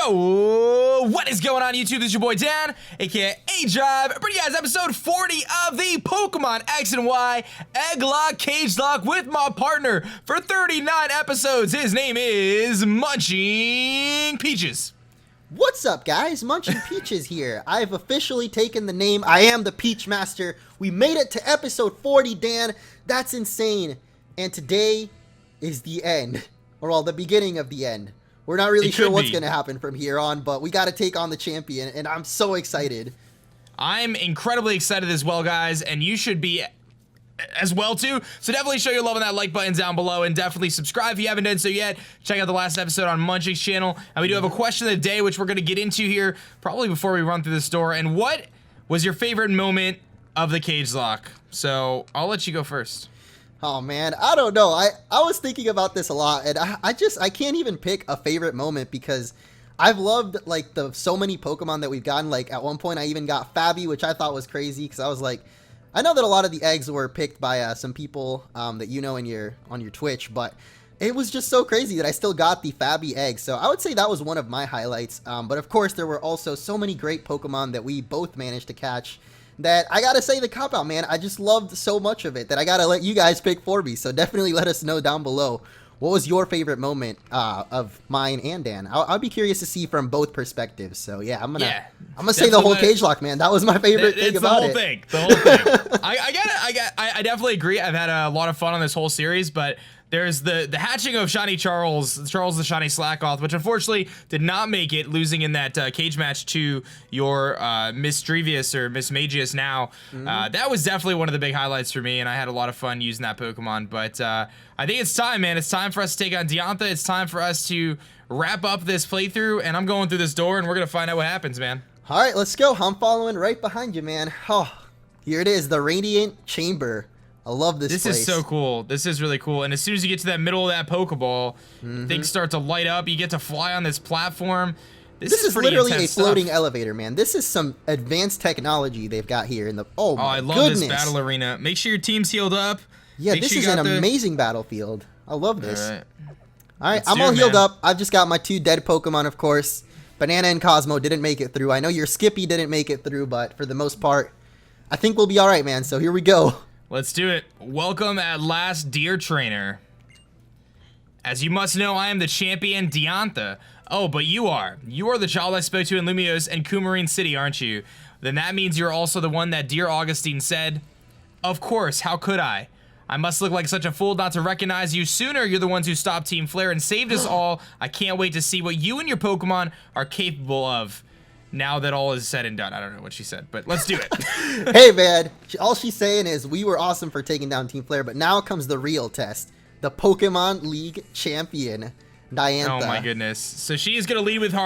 Yo, what is going on YouTube? This is your boy Dan, aka aDrive, bringing you guys episode 40 of the Pokemon X and Y Egglocke Cagelocke with my partner for 39 episodes. His name is Munching Peaches. What's up, guys? Munching Peaches here. I've officially taken the name. I am the Peach Master. We made it to episode 40, Dan. That's insane. And today is the end, or well, the beginning of the end. We're not really sure what's going to happen from here on, but we got to take on the champion, and I'm so excited. I'm incredibly excited as well, guys, and you should be as well, too. So definitely show your love on that like button down below, and definitely subscribe if you haven't done so yet. Check out the last episode on Munching's channel, and we do have a question of the day, which we're going to get into here probably before we run through the store. And what was your favorite moment of the Cagelocke? So I'll let you go first. Oh man, I don't know. I was thinking about this a lot, and I can't even pick a favorite moment because I've loved like so many Pokemon that we've gotten. Like at one point I even got Fabi, which I thought was crazy because I was like, I know that a lot of the eggs were picked by some people that you know on your Twitch, but it was just so crazy that I still got the Fabi egg. So I would say that was one of my highlights. But of course there were also so many great Pokemon that we both managed to catch that I gotta say the cop-out, man. I just loved so much of it that I gotta let you guys pick for me. So definitely let us know down below. What was your favorite moment of mine and Dan? I'll be curious to see from both perspectives. So yeah, I'm gonna say the whole Cagelocke, man. That was my favorite thing about it. The whole thing. I definitely agree. I've had a lot of fun on this whole series, but there's the hatching of Shiny Charles the Shiny Slackoth, which unfortunately did not make it, losing in that cage match to your Miss Drevius or Miss Magius now. That was definitely one of the big highlights for me, and I had a lot of fun using that Pokemon. But I think it's time, man. It's time for us to take on Diantha. It's time for us to wrap up this playthrough, and I'm going through this door, and we're going to find out what happens, man. All right, let's go. I'm following right behind you, man. Oh, here it is, the Radiant Chamber. I love this place. This is so cool. This is really cool. And as soon as you get to that middle of that Pokeball, things start to light up. You get to fly on this platform. This is literally a floating elevator, man. This is some advanced technology they've got here in the. Oh my I love goodness. this battle arena. Make sure your team's healed up. Yeah, Make this sure is an amazing battlefield. I love this. All right, I'm all healed up. I've just got my 2 dead Pokemon, of course. Banana and Cosmo didn't make it through. I know your Skippy didn't make it through, but for the most part, I think we'll be all right, man. So here we go. Let's do it. Welcome at last, dear trainer. As you must know, I am the champion Diantha. Oh, but you are. You are the child I spoke to in Lumiose and Coumarine City, aren't you? Then that means you're also the one that dear Augustine said. Of course, how could I? I must look like such a fool not to recognize you sooner. You're the ones who stopped Team Flare and saved us all. I can't wait to see what you and your Pokemon are capable of. Now that all is said and done. I don't know what she said, but let's do it. Hey, man. All she's saying is we were awesome for taking down Team Flare, but now comes the real test. The Pokemon League champion, Diantha. Oh, my goodness. So she is going to lead with her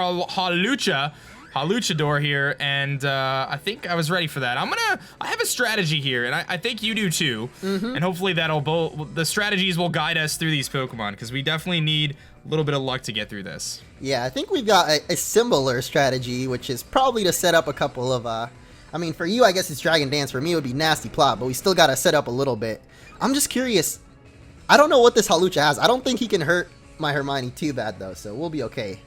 Haluchador here, and I think I was ready for that. I have a strategy here, and I think you do too. And hopefully the strategies will guide us through these Pokemon, because we definitely need a little bit of luck to get through this. Yeah, I think we've got a similar strategy, which is probably to set up a couple of, I mean, for you, I guess it's Dragon Dance. For me, it would be Nasty Plot, but we still got to set up a little bit. I'm just curious. I don't know what this Halucha has. I don't think he can hurt my Hermione too bad, though, so we'll be okay.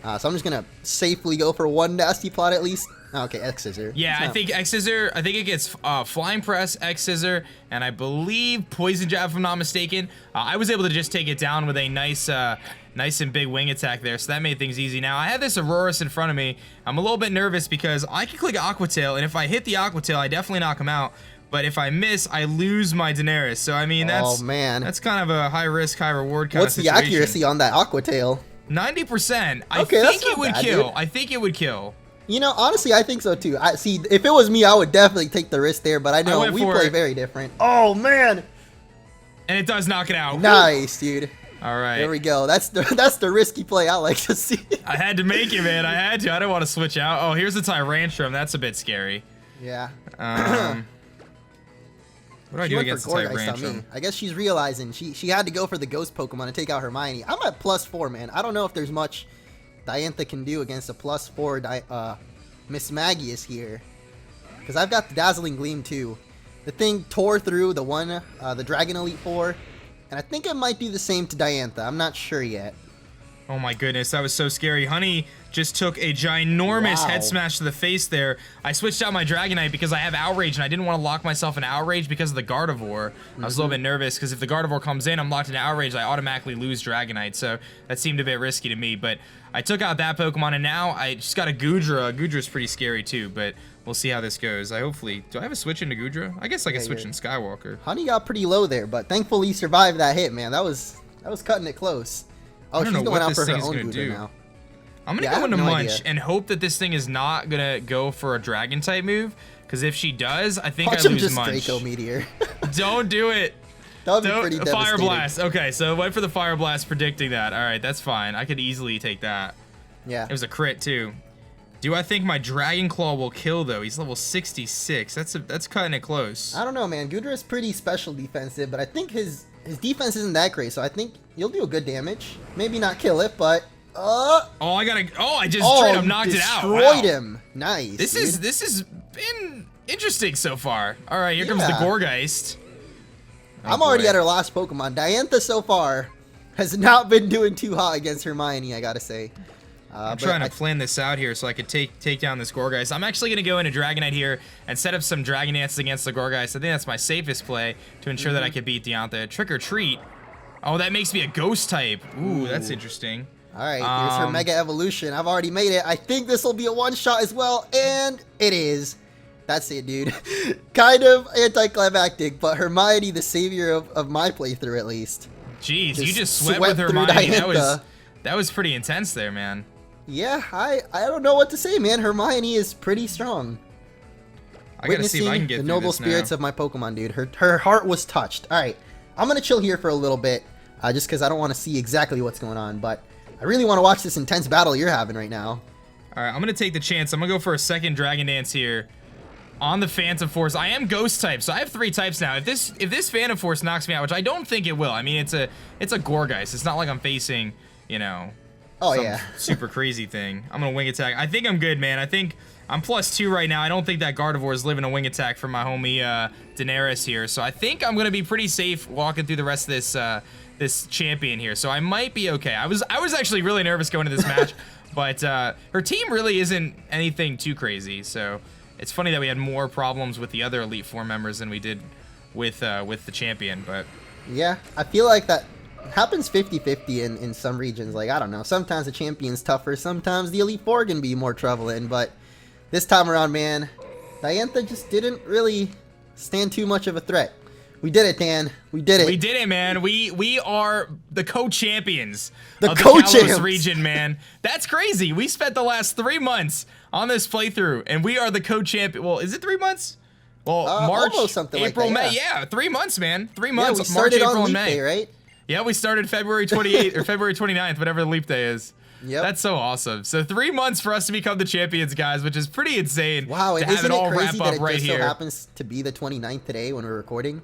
So I'm just going to safely go for 1 Nasty Plot at least. Okay, X-Scissor. Yeah, I think X-Scissor, I think it gets Flying Press, X-Scissor, and I believe Poison Jab if I'm not mistaken. I was able to just take it down with a nice and big wing attack there, so that made things easy. Now, I have this Aurorus in front of me. I'm a little bit nervous because I can click Aqua Tail, and if I hit the Aqua Tail, I definitely knock him out. But if I miss, I lose my Daenerys. So, I mean, that's kind of a high-risk, high-reward kind of situation. What's the accuracy on that Aqua Tail? 90%. I think it would kill. I think it would kill. You know, honestly, I think so too. See, if it was me, I would definitely take the risk there, but I know we play very different. Oh, man. And it does knock it out. Nice, dude. All right. There we go. That's the risky play I like to see. I had to make it, man. I had to. I don't want to switch out. Oh, here's the Tyrantrum. That's a bit scary. Yeah. What do I do against the Tyrantrum? I guess she's realizing she had to go for the Ghost Pokemon to take out Hermione. I'm at +4, man. I don't know if there's much Diantha can do against a +4 Miss Magius here. Because I've got the Dazzling Gleam too. The thing tore through the Dragon Elite 4. And I think it might do the same to Diantha. I'm not sure yet. Oh my goodness, that was so scary. Honey just took a ginormous head smash to the face there. I switched out my Dragonite because I have Outrage, and I didn't want to lock myself in Outrage because of the Gardevoir. I was a little bit nervous because if the Gardevoir comes in, I'm locked in Outrage, I automatically lose Dragonite, so that seemed a bit risky to me. But I took out that Pokemon, and now I just got a Goodra. Goodra's pretty scary too, but we'll see how this goes. Do I have a switch into Goodra? I guess I can switch in Skywalker. Honey got pretty low there, but thankfully he survived that hit, man. That was cutting it close. Oh, she's going out for her own Goodra now. I'm gonna go into Munch and hope that this thing is not gonna go for a Dragon type move, because if she does, I think I lose Munch. Draco Meteor. Don't do it. That would be pretty devastating. Fire Blast. Okay, so went for the Fire Blast, predicting that. All right, that's fine. I could easily take that. Yeah. It was a crit too. Do I think my Dragon Claw will kill though? He's level 66. That's cutting it close. I don't know, man. Goodra is pretty special defensive, but I think his defense isn't that great, so I think you'll do a good damage. Maybe not kill it, but I just straight up knocked it out. Destroyed him. Nice. This has been interesting so far. All right, here comes the Gorgeist. I'm already at her last Pokemon. Diantha so far has not been doing too hot against Hermione, I gotta say. I'm trying to plan this out here so I could take down this Gorgeist. I'm actually going to go into Dragonite here and set up some Dragon Dances against the Gorgeist. I think that's my safest play to ensure that I can beat Diantha. Trick or Treat. Oh, that makes me a Ghost type. Ooh, that's interesting. All right, here's her Mega Evolution. I've already made it. I think this will be a one-shot as well, and it is. That's it, dude. Kind of anticlimactic, but Hermione, the savior of my playthrough at least. Jeez, you just swept with Hermione. That was pretty intense there, man. Yeah, I don't know what to say, man. Hermione is pretty strong. I gotta see if I can get the noble spirits of my Pokemon, dude. Her heart was touched. All right, I'm gonna chill here for a little bit, just because I don't want to see exactly what's going on, but I really want to watch this intense battle you're having right now. All right, I'm gonna take the chance. I'm gonna go for a second Dragon Dance here on the Phantom Force. I am Ghost type, so I have 3 types now. If this Phantom Force knocks me out, which I don't think it will. I mean, it's a Gorgeist. It's not like I'm facing, you know. Some super crazy thing. I'm gonna Wing Attack. I think I'm good, man. I think I'm +2 right now. I don't think that Gardevoir is living a Wing Attack from my homie Daenerys here. So I think I'm gonna be pretty safe walking through the rest of this this champion here. So I might be okay. I was actually really nervous going into this match, but her team really isn't anything too crazy. So it's funny that we had more problems with the other Elite Four members than we did with the champion. But yeah, I feel like that happens 50-50 in some regions. Like, I don't know, sometimes the champion's tougher, sometimes the Elite Four can be more prevalent, but this time around, man, Diantha just didn't really stand too much of a threat. We did it, Dan. We did it. We did it, man. We are the co-champions of the Kalos region, man. That's crazy. We spent the last 3 months on this playthrough, and we are the co-champion. Well, is it 3 months? Well, March, April, like that, May. Yeah, 3 months, man. 3 months. Yeah, we started March, April, on and Leap May. Day, right? Yeah, we started February 28th or February 29th, whatever the Leap Day is. Yep. That's so awesome. So 3 months for us to become the champions, guys, which is pretty insane. Wow, and to have isn't it all it crazy wrap that up it right just here. so happens to be the 29th today when we're recording?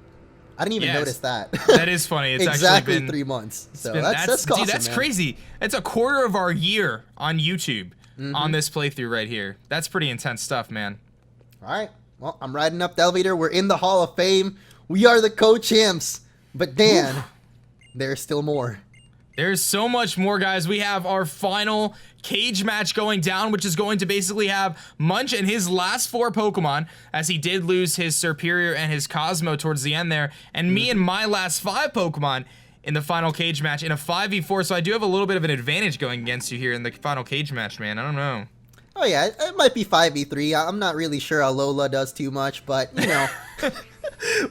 I didn't even notice that. That is funny. It's exactly actually been 3 months. So that's awesome, dude, that's man. crazy. It's a quarter of our year on YouTube on this playthrough right here. That's pretty intense stuff, man. All right. Well, I'm riding up the elevator. We're in the Hall of Fame. We are the co-champs. But Dan, there's still more. There's so much more, guys. We have our final cage match going down, which is going to basically have Munch and his last 4 Pokemon, as he did lose his Serperior and his Cosmo towards the end there, and me and my last 5 Pokemon in the final cage match in a 5v4. So I do have a little bit of an advantage going against you here in the final cage match, man. I don't know. Oh, yeah. It might be 5v3. I'm not really sure how Lola does too much, but, you know,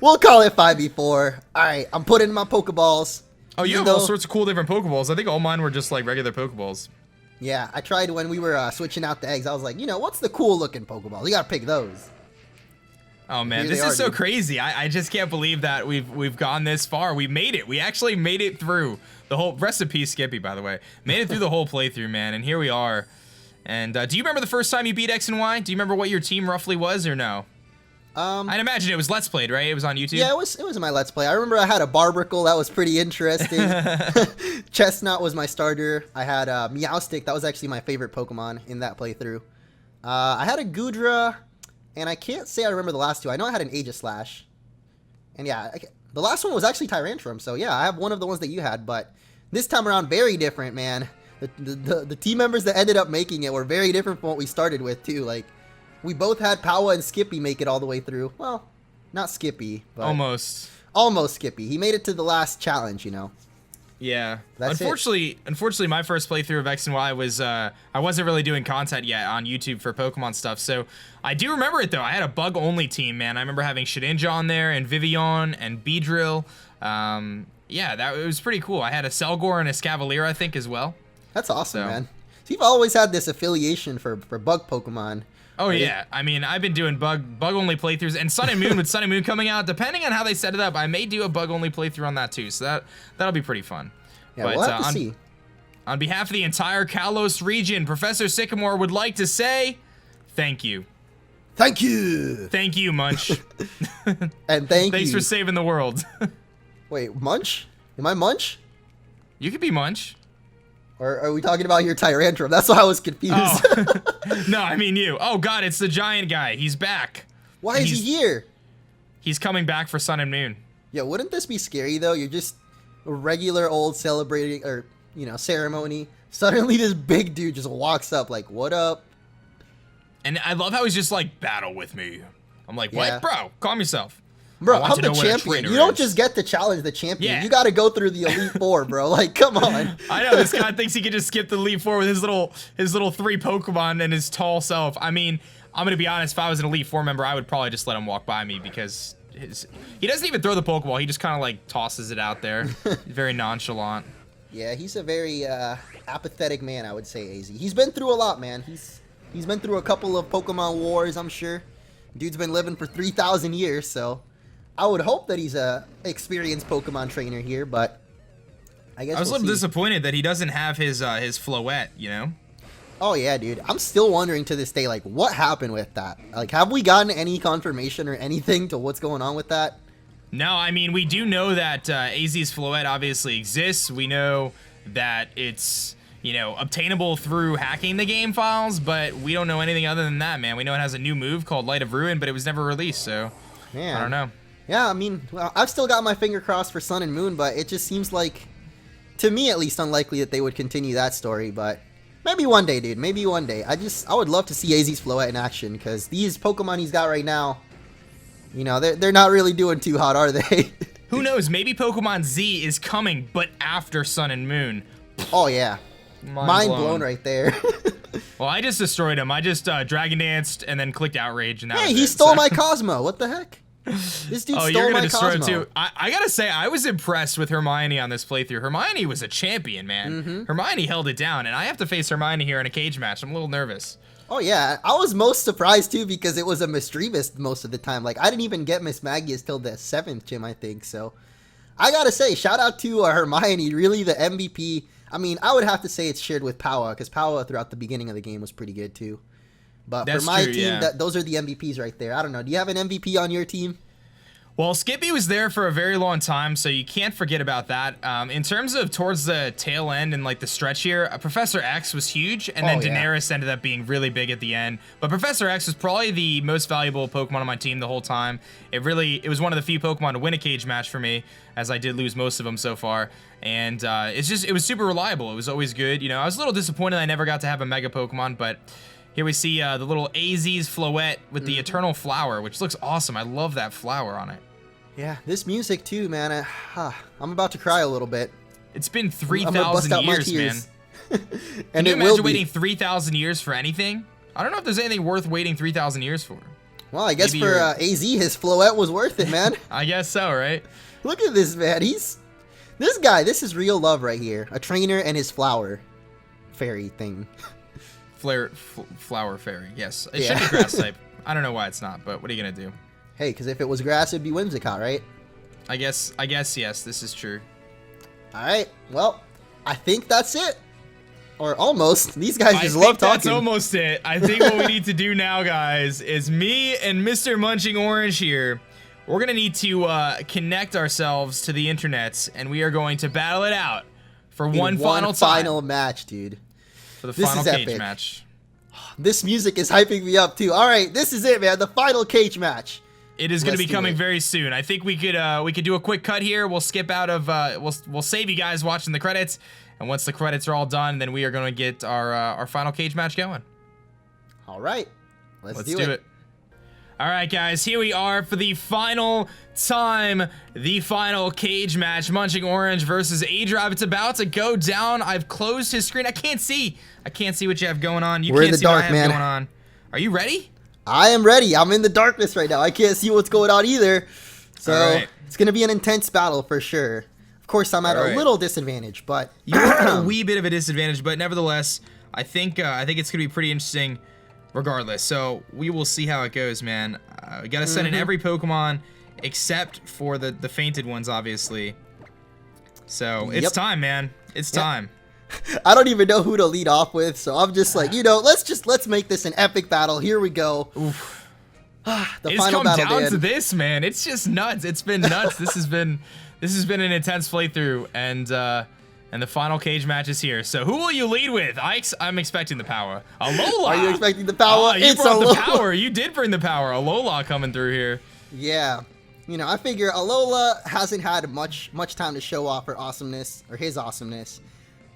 we'll call it 5v4. All right. I'm putting in my Pokeballs. Oh, you have all sorts of cool different Pokeballs. I think all mine were just like regular Pokeballs. Yeah, I tried when we were switching out the eggs. I was like, you know, what's the cool looking Pokeball? You gotta pick those. Oh man, this is so crazy. I just can't believe that we've gone this far. We made it. We actually made it through the whole. Rest in peace, Skippy, by the way. Made it through the whole playthrough, man. And here we are. And do you remember the first time you beat X and Y? Do you remember what your team roughly was, or no? I'd imagine it was Let's Played, right? It was on YouTube? Yeah, it was in my Let's Play. I remember I had a Barbracle. That was pretty interesting. Chestnut was my starter. I had Meowstic. That was actually my favorite Pokemon in that playthrough. I had a Goodra, and I can't say I remember the last 2. I know I had an Aegislash. And yeah, the last one was actually Tyrantrum. So yeah, I have one of the ones that you had, but this time around, very different, man. The team members that ended up making it were very different from what we started with too. Like, we both had Powa and Skippy make it all the way through. Well, not Skippy, but Almost Skippy. He made it to the last challenge, you know. Yeah. That's Unfortunately, my first playthrough of X and Y was I wasn't really doing content yet on YouTube for Pokemon stuff. So I do remember it though. I had a bug only team, man. I remember having Shedinja on there and Vivian and Beedrill. Yeah, it was pretty cool. I had a Selgor and a Scavalier, I think, as well. That's awesome, man. So you've always had this affiliation for bug Pokemon. Oh yeah, I mean, I've been doing bug only playthroughs, and Sun and Moon with Sun and Moon coming out. Depending on how they set it up, I may do a bug only playthrough on that too. So that'll be pretty fun. Yeah, but, we'll have to see. On behalf of the entire Kalos region, Professor Sycamore would like to say, thank you. Thank you. Thank you, Munch. And Thanks for saving the world. Wait, Munch? Am I Munch? You could be Munch. Or are we talking about your Tyrantrum? That's why I was confused. Oh. No, I mean you. Oh god, it's the giant guy. He's back. Why is he here? He's coming back for Sun and Moon. Yeah, wouldn't this be scary though? You're just a regular old celebrating or ceremony. Suddenly this big dude just walks up like, "What up?" And I love how he's just like, "Battle with me." I'm like, "What, Yeah. bro? Calm yourself." Bro, I'm the champion. You don't just get to challenge the champion. Yeah. You got to go through the Elite Four, bro. Like, come on. I know this guy thinks he can just skip the Elite Four with his little 3 Pokemon and his tall self. I mean, I'm gonna be honest. If I was an Elite Four member, I would probably just let him walk by me because he doesn't even throw the Pokeball. He just kind of like tosses it out there, very nonchalant. Yeah, he's a very apathetic man, I would say. Az. He's been through a lot, man. He's been through a couple of Pokemon wars, I'm sure. Dude's been living for 3,000 years, so I would hope that he's a experienced Pokemon trainer here, but I guess I was we'll a little see. disappointed that he doesn't have his Floette, you know? Oh yeah, dude. I'm still wondering to this day, like, what happened with that? Like, have we gotten any confirmation or anything to what's going on with that? No, I mean, we do know that AZ's Floette obviously exists. We know that it's, obtainable through hacking the game files, but we don't know anything other than that, man. We know it has a new move called Light of Ruin, but it was never released, so Man. I don't know. Yeah, I mean, well, I've still got my finger crossed for Sun and Moon, but it just seems like, to me at least, unlikely that they would continue that story, but maybe one day, dude. Maybe one day. I would love to see AZ's Floette in action, because these Pokemon he's got right now, they're not really doing too hot, are they? Who knows? Maybe Pokemon Z is coming, but after Sun and Moon. Oh, yeah. Mind blown right there. Well, I just destroyed him. I just Dragon Danced and then clicked Outrage, and that was he it, stole so. my Cosmo. What the heck? This dude stole you're gonna my destroy Cosmo. him too. I gotta say, I was impressed with Hermione on this playthrough. Hermione was a champion, man. Hermione held it down, and I have to face Hermione here in a cage match. I'm a little nervous. Oh, yeah. I was most surprised, too, because it was a Misdreavus most of the time. Like, I didn't even get Miss Magius till the 7th gym, I think. So, I gotta say, shout out to Hermione, really the MVP. I mean, I would have to say it's shared with Powa, because Powa throughout the beginning of the game was pretty good, too. But That's for my true, team, yeah. those are the MVPs right there. I don't know. Do you have an MVP on your team? Well, Skippy was there for a very long time, so you can't forget about that. In terms of towards the tail end and like the stretch here, Professor X was huge, and then Daenerys ended up being really big at the end. But Professor X was probably the most valuable Pokemon on my team the whole time. It was one of the few Pokemon to win a cage match for me, as I did lose most of them so far. And it was super reliable. It was always good. I was a little disappointed I never got to have a Mega Pokemon, but here we see the little AZ's Floette with the Eternal Flower, which looks awesome. I love that flower on it. Yeah, this music too, man. I'm about to cry a little bit. It's been I'm gonna bust 3,000 out my years, man. tears. Can And you it will imagine be. waiting 3,000 years for anything? I don't know if there's anything worth waiting 3,000 years for. Well, I guess Maybe for you're- AZ, his Floette was worth it, man. I guess so, right? Look at this, man. This guy, this is real love right here. A trainer and his flower fairy thing. Flower fairy, yes. It Yeah. should be grass type. I don't know why it's not, but what are you gonna do? Hey, because if it was grass, it'd be Whimsicott, right? I guess yes, this is true. All right. Well, I think that's it. Or almost. These guys just love talking. That's almost it. I think what we need to do now, guys, is me and Mr. Munching Orange here, we're gonna need to connect ourselves to the internets, and we are going to battle it out for In one final match, dude. for the This final is cage epic. match. This music is hyping me up too. All right, this is it, man. The final cage match. It is going to Let's be do coming it. very soon. I think we could do a quick cut here. We'll skip out of we'll save you guys watching the credits, And once the credits are all done, then we are going to get our final cage match going. All right. Let's do it. All right, guys, here we are for the final time, the final cage match, Munching Orange versus aDrive. It's about to go down. I've closed his screen. I can't see what you have going on. We're in the dark, what I have going on. Are you ready? I am ready. I'm in the darkness right now. I can't see what's going on either. So it's going to be an intense battle for sure. Of course, I'm at a little disadvantage, but you are at a wee bit of a disadvantage, but nevertheless, I think it's going to be pretty interesting regardless. So we will see how it goes, man. We got to send in every Pokemon except for the fainted ones, obviously. So it's time, man. It's time. I don't even know who to lead off with, so I'm just like, let's make this an epic battle. Here we go. Oof. The it's final come battle, down Dan. to this, man. It's just nuts. It's been nuts. This has been an intense playthrough, and the final cage match is here. So who will you lead with? I'm expecting the power. Alola. Are you expecting the power? Oh, you brought the power. You did bring the power. Alola coming through here. Yeah. I figure Alola hasn't had much time to show off her awesomeness, or his awesomeness.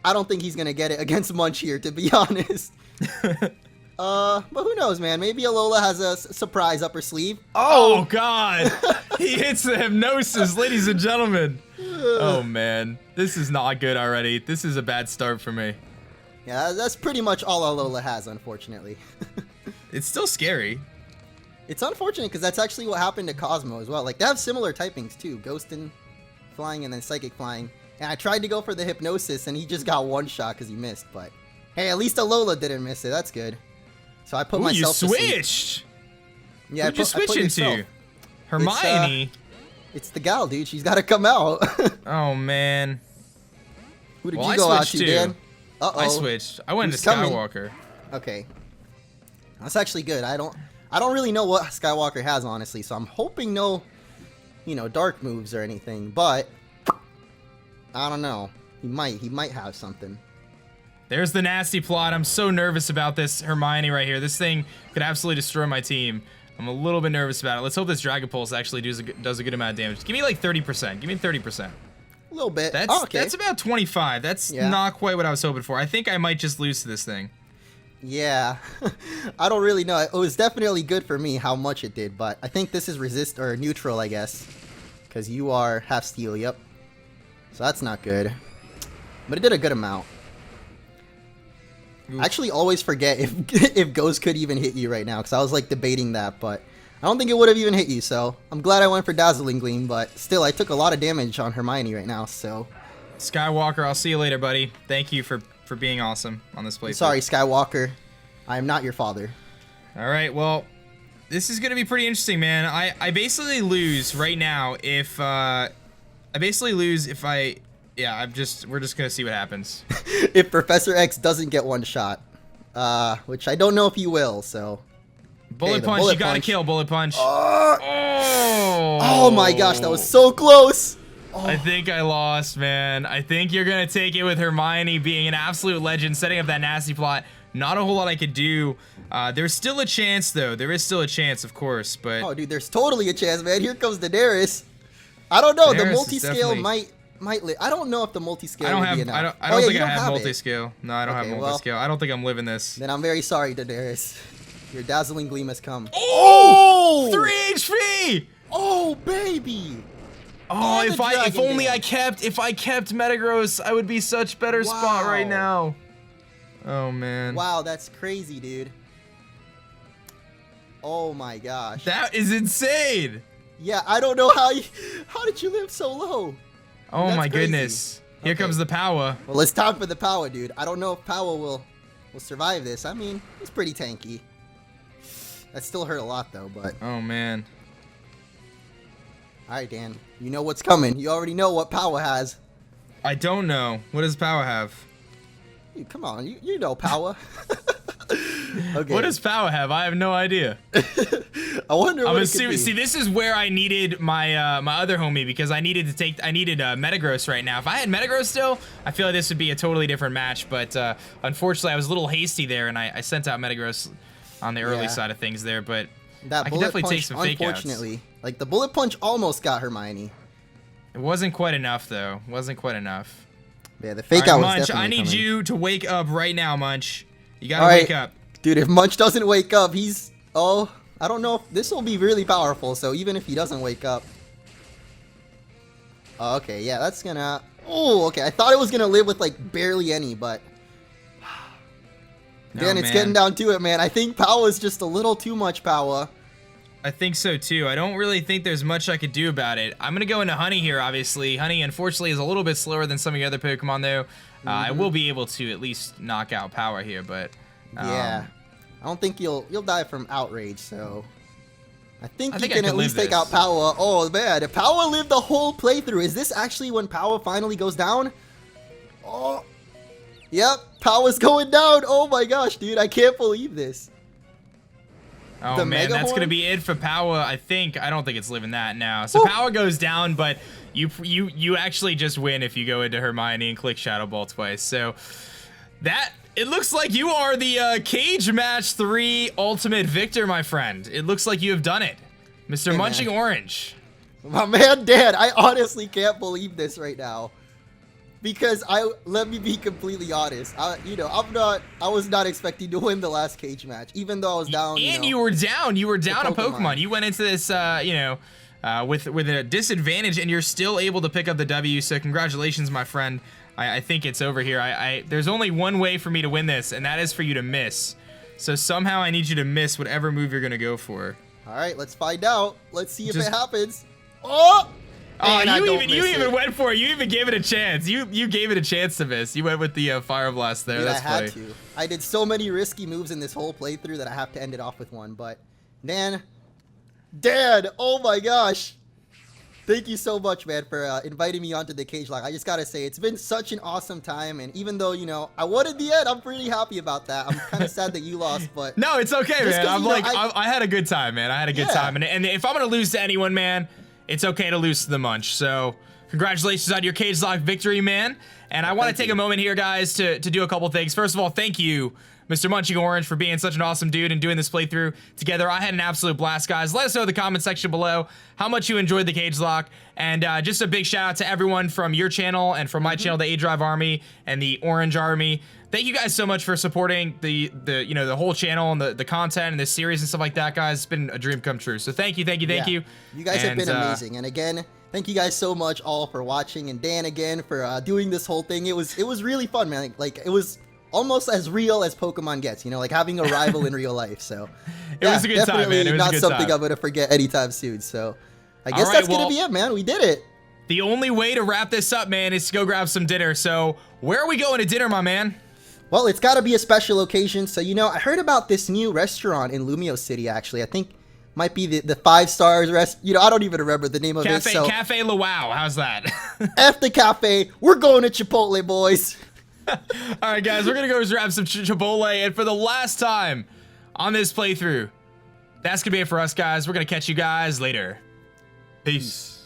I don't think he's going to get it against Munch here, to be honest. But who knows, man? Maybe Alola has a surprise up her sleeve. Oh God. He hits the hypnosis, ladies and gentlemen. Oh, man. This is not good already. This is a bad start for me. Yeah, that's pretty much all Alola has, unfortunately. It's still scary. It's unfortunate because that's actually what happened to Cosmo as well. Like, they have similar typings, too. Ghost and Flying and then Psychic Flying. And I tried to go for the Hypnosis, and he just got one shot because he missed. But, hey, at least Alola didn't miss it. That's good. So I put myself to sleep. You switched! Yeah, Who'd you switch into? Hermione? It's the gal, dude. She's got to come out. Oh, man. Who did you go out to, Dan? Uh-oh. I switched. I went to Skywalker. Okay. That's actually good. I don't really know what Skywalker has, honestly, so I'm hoping no, dark moves or anything, but I don't know. He might have something. There's the nasty plot. I'm so nervous about this Hermione right here. This thing could absolutely destroy my team. I'm a little bit nervous about it. Let's hope this Dragon Pulse actually does a good amount of damage. Give me like 30%. Give me 30%. A little bit. That's about 25. That's not quite what I was hoping for. I think I might just lose to this thing. Yeah. I don't really know. It was definitely good for me how much it did, but I think this is resist or neutral, I guess. Because you are half steel, yep. So that's not good. But it did a good amount. I actually always forget if Ghost could even hit you right now, because I was like debating that, but I don't think it would have even hit you, so I'm glad I went for Dazzling Gleam, but still, I took a lot of damage on Hermione right now, so. Skywalker, I'll see you later, buddy. Thank you for being awesome on this playthrough. Sorry, Skywalker. I am not your father. All right, well, this is going to be pretty interesting, man. I basically lose right now if, yeah, we're just gonna see what happens. If Professor X doesn't get one shot, which I don't know if he will, so. Bullet punch, you gotta kill Bullet Punch. Oh my gosh, that was so close. Oh. I think I lost, man. I think you're gonna take it with Hermione being an absolute legend, setting up that nasty plot. Not a whole lot I could do. There's still a chance, though. There is still a chance, of course, but. Oh, dude, there's totally a chance, man. Here comes Daenerys. I don't know. The Daenerys multi-scale might I don't know if the multi-scale would be enough. I don't think I have multi-scale. No, I don't have multi-scale. I don't think I'm living this. Then I'm very sorry, Daenerys. Your Dazzling Gleam has come. Oh! 3 HP! Oh, baby! Oh, if I kept Metagross, I would be such better spot right now. Oh, man. Wow, that's crazy, dude. Oh my gosh. That is insane. Yeah, I don't know how did you live so low? Oh my goodness. Here comes the power. Well, it's time for the power, dude. I don't know if power will survive this. I mean, it's pretty tanky. That still hurt a lot though, but. Oh man. All right, Dan. You know what's coming. You already know what power has. I don't know. What does power have? Dude, come on, you know power. Okay. What does power have? I have no idea. I wonder what it could be. See, this is where I needed my my other homie, because I needed Metagross right now. If I had Metagross still, I feel like this would be a totally different match. But unfortunately, I was a little hasty there, and I sent out Metagross on the early side of things there. But that I could definitely take some fake outs. Unfortunately, like the bullet punch almost got Hermione. It wasn't quite enough though. Wasn't quite enough. Yeah, the fake All out right, was Munch, I definitely need coming. you to wake up right now, Munch. You gotta All right. wake up. Dude, if Munch doesn't wake up, he's... Oh, I don't know. This will be really powerful, so even if he doesn't wake up... Oh, okay, yeah, that's gonna... Oh, okay. I thought it was gonna live with, like, barely any, but... Dan, it's getting down to it, man. I think power is just a little too much power. I think so, too. I don't really think there's much I could do about it. I'm gonna go into Honey here, obviously. Honey, unfortunately, is a little bit slower than some of the other Pokemon, though. I will be able to at least knock out power here, but... Yeah. I don't think you'll die from Outrage, so... I think you I can at least take out Power. Oh, man. If Power lived the whole playthrough, is this actually when Power finally goes down? Oh. Yep. Power's going down. Oh, my gosh, dude. I can't believe this. Oh, The man. Mega That's Horn? going to be it for Power, I think. I don't think it's living that now. So Power goes down, but you actually just win if you go into Hermione and click Shadow Ball twice. So that... It looks like you are the Cage Match 3 Ultimate Victor, my friend. It looks like you have done it. Mr. Hey, Munching man. Orange. My man, Dan, I honestly can't believe this right now. Because let me be completely honest. I was not expecting to win the last cage match, even though I was down. And you were down a Pokemon. Pokemon. You went into this, with a disadvantage, and you're still able to pick up the W. So congratulations, my friend. I think it's over here. There's only one way for me to win this, and that is for you to miss. So somehow I need you to miss whatever move you're gonna go for. All right, let's find out. Let's see if it happens. Oh! Oh, Man, you even went for it. You even gave it a chance. You gave it a chance to miss. You went with the Fire Blast there. Dude, That's I had funny. to. I did so many risky moves in this whole playthrough that I have to end it off with one. But Dan, oh my gosh. Thank you so much, man, for inviting me onto the Cagelocke. I just gotta say, it's been such an awesome time, and even though, I won in the end, I'm pretty happy about that. I'm kind of sad that you lost, but... No, it's okay, man. I had a good time, man. I had a good time. And if I'm gonna lose to anyone, man, it's okay to lose to the Munch. So, congratulations on your Cagelocke victory, man. And I want to take a moment here, guys, to do a couple things. First of all, thank you, Mr. Munching Orange, for being such an awesome dude and doing this playthrough together. I had an absolute blast, guys. Let us know in the comment section below how much you enjoyed the Cagelocke. And just a big shout out to everyone from your channel and from my channel, the aDrive Army and the Orange Army. Thank you guys so much for supporting the whole channel and the content and the series and stuff like that, guys. It's been a dream come true. So thank you. You guys have been amazing. And again, thank you guys so much all for watching, and Dan again for doing this whole thing. It was really fun, man. Like it was almost as real as Pokemon gets, like having a rival in real life. So it was a good time, man. It was not a good something time. I'm gonna forget anytime soon. So I guess that's gonna be it, man. We did it. The only way to wrap this up, man, is to go grab some dinner. So where are we going to dinner, my man? Well, it's got to be a special occasion. So, I heard about this new restaurant in Lumio City, actually. I think might be the 5 stars I don't even remember the name of it. So, Cafe Luau. How's that? F the cafe. We're going to Chipotle, boys. All right, guys, we're going to go grab some Chipotle. And for the last time on this playthrough, that's going to be it for us, guys. We're going to catch you guys later. Peace.